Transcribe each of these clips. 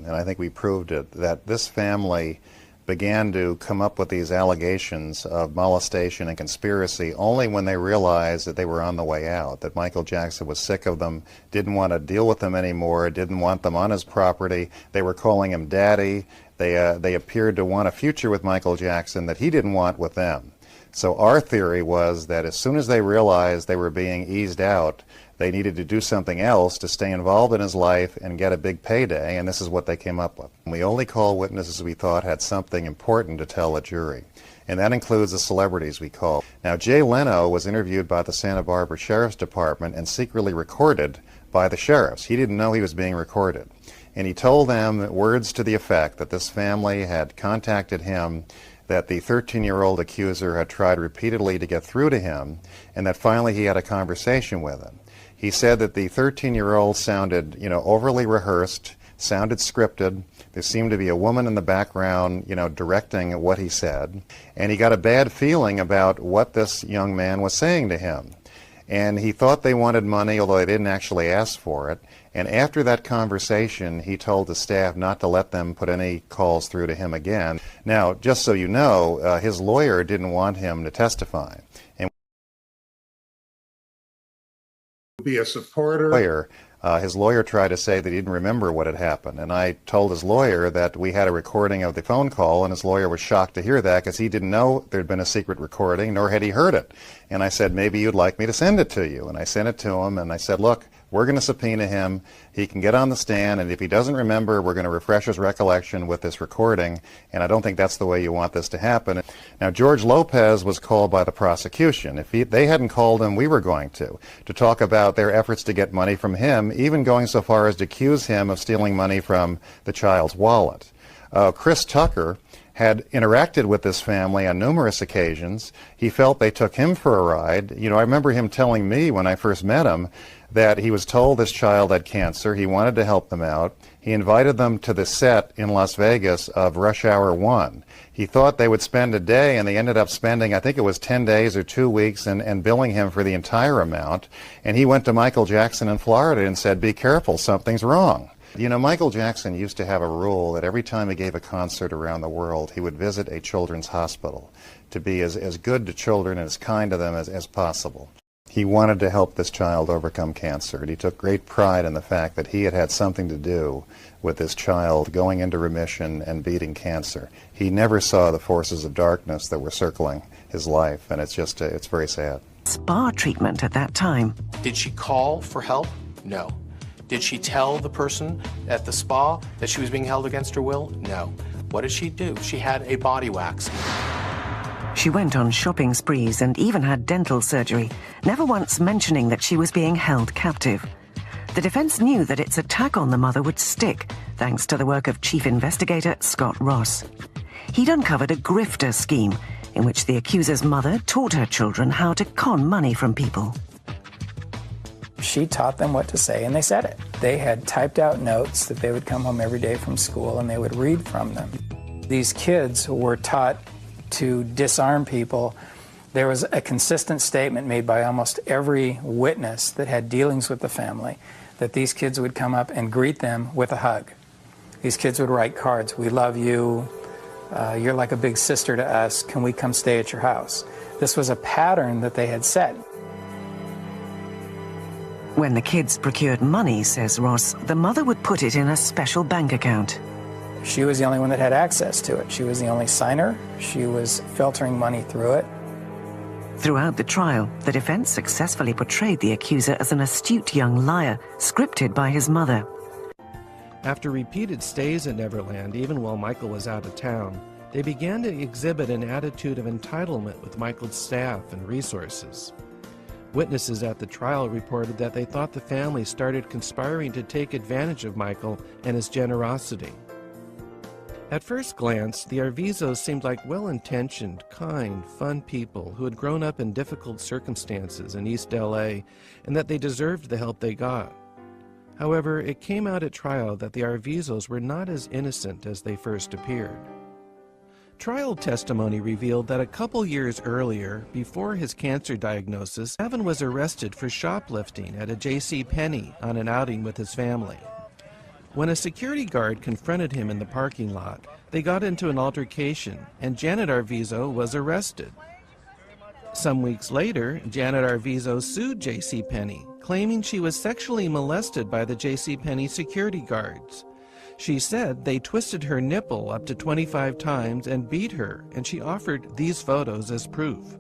And I think we proved it, that this family began to come up with these allegations of molestation and conspiracy only when they realized that they were on the way out, that Michael Jackson was sick of them, didn't want to deal with them anymore, didn't want them on his property. They were calling him daddy. They appeared to want a future with Michael Jackson that he didn't want with them. So our theory was that as soon as they realized they were being eased out, they needed to do something else to stay involved in his life and get a big payday, and this is what they came up with. We only called witnesses we thought had something important to tell a jury, and that includes the celebrities we called. Now, Jay Leno was interviewed by the Santa Barbara Sheriff's Department and secretly recorded by the sheriffs. He didn't know he was being recorded. And he told them words to the effect that this family had contacted him, that the 13-year-old accuser had tried repeatedly to get through to him, and that finally he had a conversation with him. He said that the 13-year-old sounded, overly rehearsed, sounded scripted. There seemed to be a woman in the background, directing what he said. And he got a bad feeling about what this young man was saying to him. And he thought they wanted money, although they didn't actually ask for it. And after that conversation, he told the staff not to let them put any calls through to him again. Now, just so you know, his lawyer didn't want him to testify. And be a supporter. His lawyer tried to say that he didn't remember what had happened, and I told his lawyer that we had a recording of the phone call, and his lawyer was shocked to hear that because he didn't know there'd been a secret recording, nor had he heard it. And I said, maybe you'd like me to send it to you. And I sent it to him, and I said, look, we're going to subpoena him. He can get on the stand, and if he doesn't remember, we're going to refresh his recollection with this recording, and I don't think that's the way you want this to happen. Now, George Lopez was called by the prosecution. If they hadn't called him, we were going to talk about their efforts to get money from him, even going so far as to accuse him of stealing money from the child's wallet. Chris Tucker had interacted with this family on numerous occasions. He felt they took him for a ride. I remember him telling me when I first met him that he was told this child had cancer. He wanted to help them out. He invited them to the set in Las Vegas of Rush Hour 1. He thought they would spend a day, and they ended up spending, I think it was 10 days or 2 weeks, and billing him for the entire amount. And he went to Michael Jackson in Florida and said, be careful, something's wrong. Michael Jackson used to have a rule that every time he gave a concert around the world, he would visit a children's hospital to be as good to children and as kind to them as possible. He wanted to help this child overcome cancer, and he took great pride in the fact that he had had something to do with this child going into remission and beating cancer. He never saw the forces of darkness that were circling his life, and it's very sad. Spa treatment at that time. Did she call for help? No. Did she tell the person at the spa that she was being held against her will? No. What did she do? She had a body wax. She went on shopping sprees and even had dental surgery, never once mentioning that she was being held captive. The defense knew that its attack on the mother would stick, thanks to the work of Chief Investigator Scott Ross. He'd uncovered a grifter scheme in which the accuser's mother taught her children how to con money from people. She taught them what to say, and they said it. They had typed out notes that they would come home every day from school, and they would read from them. These kids were taught to disarm people. There was a consistent statement made by almost every witness that had dealings with the family that these kids would come up and greet them with a hug. These kids would write cards, "We love you, you're like a big sister to us, can we come stay at your house?" This was a pattern that they had set. When the kids procured money, says Ross, the mother would put it in a special bank account. She was the only one that had access to it. She was the only signer. She was filtering money through it. Throughout the trial, the defense successfully portrayed the accuser as an astute young liar, scripted by his mother. After repeated stays at Neverland, even while Michael was out of town, they began to exhibit an attitude of entitlement with Michael's staff and resources. Witnesses at the trial reported that they thought the family started conspiring to take advantage of Michael and his generosity. At first glance, the Arvizos seemed like well-intentioned, kind, fun people who had grown up in difficult circumstances in East LA and that they deserved the help they got. However, it came out at trial that the Arvizos were not as innocent as they first appeared. Trial testimony revealed that a couple years earlier, before his cancer diagnosis, Gavin was arrested for shoplifting at a J.C. Penney on an outing with his family. When a security guard confronted him in the parking lot, they got into an altercation, and Janet Arvizo was arrested. Some weeks later, Janet Arvizo sued JCPenney, claiming she was sexually molested by the JCPenney security guards. She said they twisted her nipple up to 25 times and beat her, and she offered these photos as proof.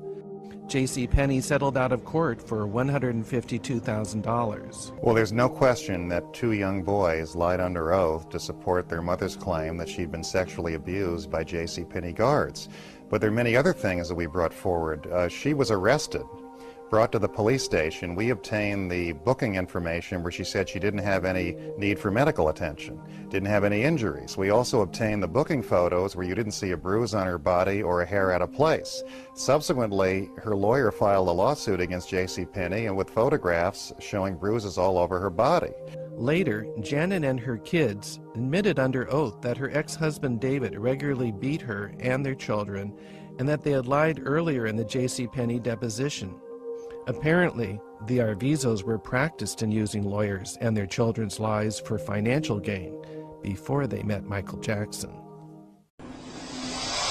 JCPenney settled out of court for $152,000. Well, there's no question that two young boys lied under oath to support their mother's claim that she'd been sexually abused by JCPenney guards. But there are many other things that we brought forward. She was arrested, brought to the police station. We obtained the booking information where she said she didn't have any need for medical attention, didn't have any injuries. We also obtained the booking photos where you didn't see a bruise on her body or a hair out of place. Subsequently, her lawyer filed a lawsuit against JCPenney and with photographs showing bruises all over her body. Later, Janet and her kids admitted under oath that her ex-husband David regularly beat her and their children, and that they had lied earlier in the JCPenney deposition. Apparently, the Arvizos were practiced in using lawyers and their children's lies for financial gain before they met Michael Jackson.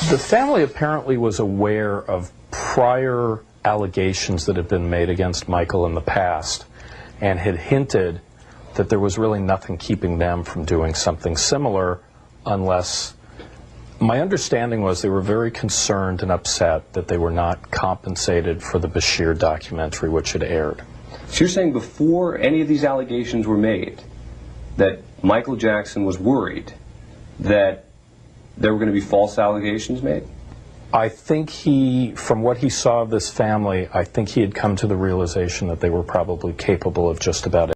The family apparently was aware of prior allegations that had been made against Michael in the past and had hinted that there was really nothing keeping them from doing something similar unless... My understanding was they were very concerned and upset that they were not compensated for the Bashir documentary which had aired. So you're saying before any of these allegations were made that Michael Jackson was worried that there were going to be false allegations made? I think from what he saw of this family, I think he had come to the realization that they were probably capable of just about